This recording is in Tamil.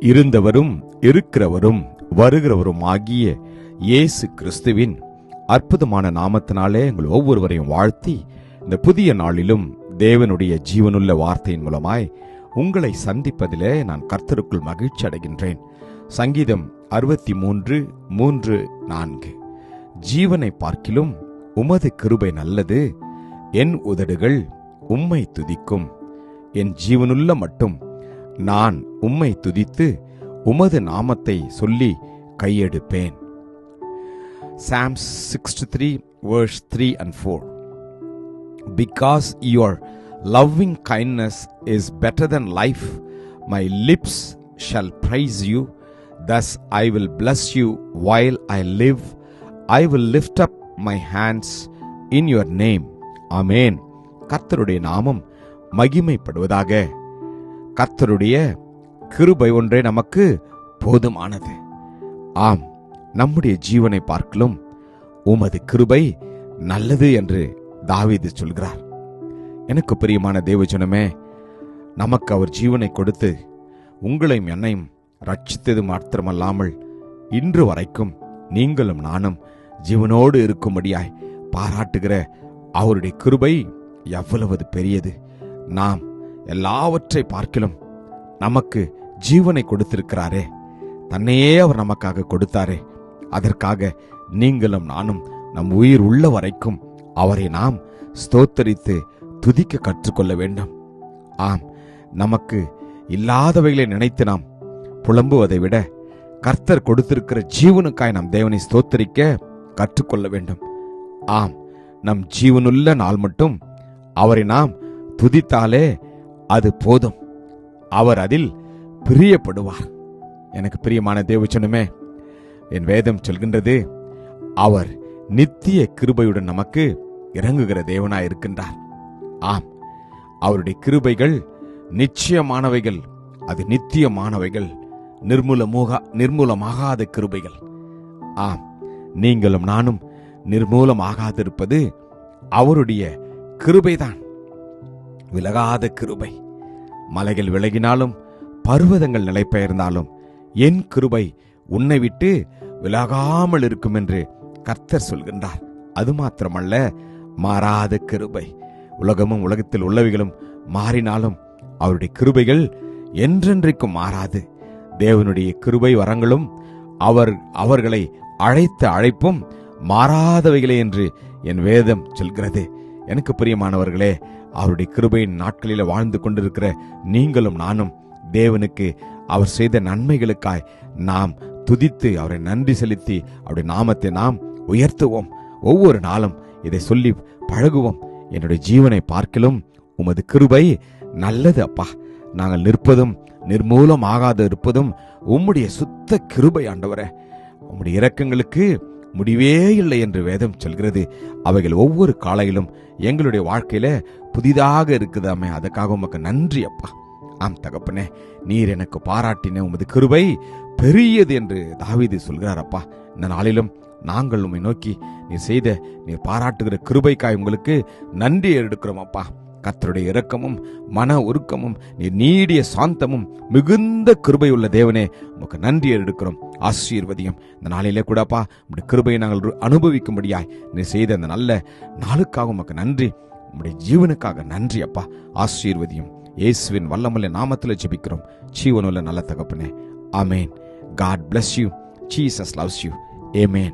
இருந்தவரும் இருக்கிறவரும் வருகிறவரும் ஆகிய இயேசு கிறிஸ்துவின் அற்புதமான நாமத்தினாலே எங்கள் ஒவ்வொருவரையும் வாழ்த்தி இந்த புதிய நாளிலும் தேவனுடைய ஜீவனுள்ள வார்த்தையின் மூலமாய் உங்களை சந்திப்பதிலே நான் கர்த்தருக்குள் மகிழ்ச்சி அடைகின்றேன். சங்கீதம் 63:3-4 ஜீவனை பார்க்கிலும் உமது கிருபை நல்லது, என் உதடுகள் உம்மை துதிக்கும், என் ஜீவனுள்ள மட்டும் நான் உம்மை துதித்து உமது நாமத்தை சொல்லி கையெடுப்பேன். Psalms 63:3-4 Because your loving kindness is better than life, my lips shall praise you. Thus I will bless you while I live. I will lift up my hands in your name. Amen. கர்த்தருடைய நாமம் மகிமைப்படுவதாக. கர்த்தருடைய கிருபை ஒன்றே நமக்கு போதுமானது. ஆம், நம்முடைய ஜீவனை பார்க்கலும் உமது கிருபை நல்லது என்று தாவீது சொல்கிறார். எனக்கு பிரியமான தேவஜனமே, நமக்கு அவர் ஜீவனை கொடுத்து உங்களையும் என்னையும் ரட்சித்தது மாத்திரமல்லாமல் இன்று வரைக்கும் நீங்களும் நானும் ஜீவனோடு இருக்கும்படியாய் பாராட்டுகிற அவருடைய கிருபை எவ்வளவு பெரியது. நாம் எல்லாவற்றை பார்க்கிலும் நமக்கு ஜீவனை கொடுத்திருக்கிறாரே, தன்னையே அவர் நமக்காக கொடுத்தாரே, அதற்காக நீங்களும் நானும் நம் உயிர் உள்ள வரைக்கும் அவரை நாம் ஸ்தோத்தரித்து துதிக்க கற்றுக்கொள்ள வேண்டும். ஆம், நமக்கு இல்லாதவைகளை நினைத்து நாம் புலம்புவதை விட கர்த்தர் கொடுத்திருக்கிற ஜீவனுக்காய் நாம் தேவனை ஸ்தோத்தரிக்க கற்றுக்கொள்ள வேண்டும். ஆம், நம் ஜீவனுள்ள நாள் மட்டும் அவரை நாம் துதித்தாலே அது போதும். அவர் அதில் பிரியப்படுவார். எனக்கு பிரியமான தேவச்சனமே, என் வேதம் சொல்கின்றது, அவர் நித்திய கிருபையுடன் நமக்கு இறங்குகிற தேவனாய் இருக்கின்றார். ஆம், அவருடைய கிருபைகள் நிச்சயமானவைகள், அது நித்தியமானவைகள், நிர்மூலமாகாத கிருபைகள். ஆம், நீங்களும் நானும் நிர்மூலமாகாதிருப்பது அவருடைய கிருபைதான், விலகாத கிருபை. மலைகள் விலகினாலும் பர்வதங்கள் நிலைபெயர்ந்தாலும் என் கிருபை உன்னை விட்டு விலகாமல் இருக்கும் என்று கர்த்தர் சொல்கின்றார். அது மாத்திரமல்ல, மாறாத கிருபை. உலகமும் உலகத்தில் உள்ளவைகளும் மாறினாலும் அவருடைய கிருபைகள் என்றென்றைக்கும் மாறாது. தேவனுடைய கிருபை வரங்களும் அவர்களை அழைத்த அழைப்பும் மாறாதவைகளே என்று என் வேதம் சொல்கிறது. எனக்கு பிரியமானவர்களே, அவருடைய கிருபையின் நாட்களில் வாழ்ந்து கொண்டிருக்கிற நீங்களும் நானும் தேவனுக்கு அவர் செய்த நன்மைகளுக்காய் நாம் துதித்து அவரை நன்றி செலுத்தி அவருடைய நாமத்தை நாம் உயர்த்துவோம். ஒவ்வொரு நாளும் இதை சொல்லி பழகுவோம். என்னுடைய ஜீவனை பார்க்கிலும் உமது கிருபை நல்லது அப்பா. நாங்கள் நிற்பதும் நிர்மூலமாகாது இருப்பதும் உம்முடைய சுத்த கிருபை ஆண்டவரே. உம்முடைய இரக்கங்களுக்கு முடிவே இல்லை என்று வேதம் சொல்கிறது. அவைகள் ஒவ்வொரு காலையிலும் எங்களுடைய வாழ்க்கையில புதிதாக இருக்குதாமே, அதுக்காக உமக்கு நன்றி அப்பா. ஆம் தகப்பனே, நீர் எனக்கு பாராட்டின உமது கிருபை பெரியது என்று தாவீது சொல்கிறார் அப்பா. இந்த நாளிலும் நாங்கள் உம்மை நோக்கி நீர் பாராட்டுகிற கிருபைக்காய் உங்களுக்கு நன்றி எடுக்கிறோம் அப்பா. கர்த்தருடைய இரக்கமும் மன உருக்கமும் நீர் நீடிய சாந்தமும் மிகுந்த கிருபை உள்ள தேவனே, உமக்கு நன்றி எடுக்கிறோம். ஆசீர்வதியும் இந்த நாளிலே கூடப்பா, உம்முடைய கிருபையை நாங்கள் அனுபவிக்கும்படியாய் நீர் செய்த அந்த நல்ல நாளுக்காக உமக்கு நன்றி. உம்முடைய ஜீவனுக்காக நன்றி அப்பா. ஆசீர்வதியும். இயேசுவின் வல்லமுள்ள நாமத்தில் ஜெபிக்கிறோம் ஜீவனுள்ள நல்ல தகப்பனே. ஆமென். God bless you. Jesus loves you. Amen.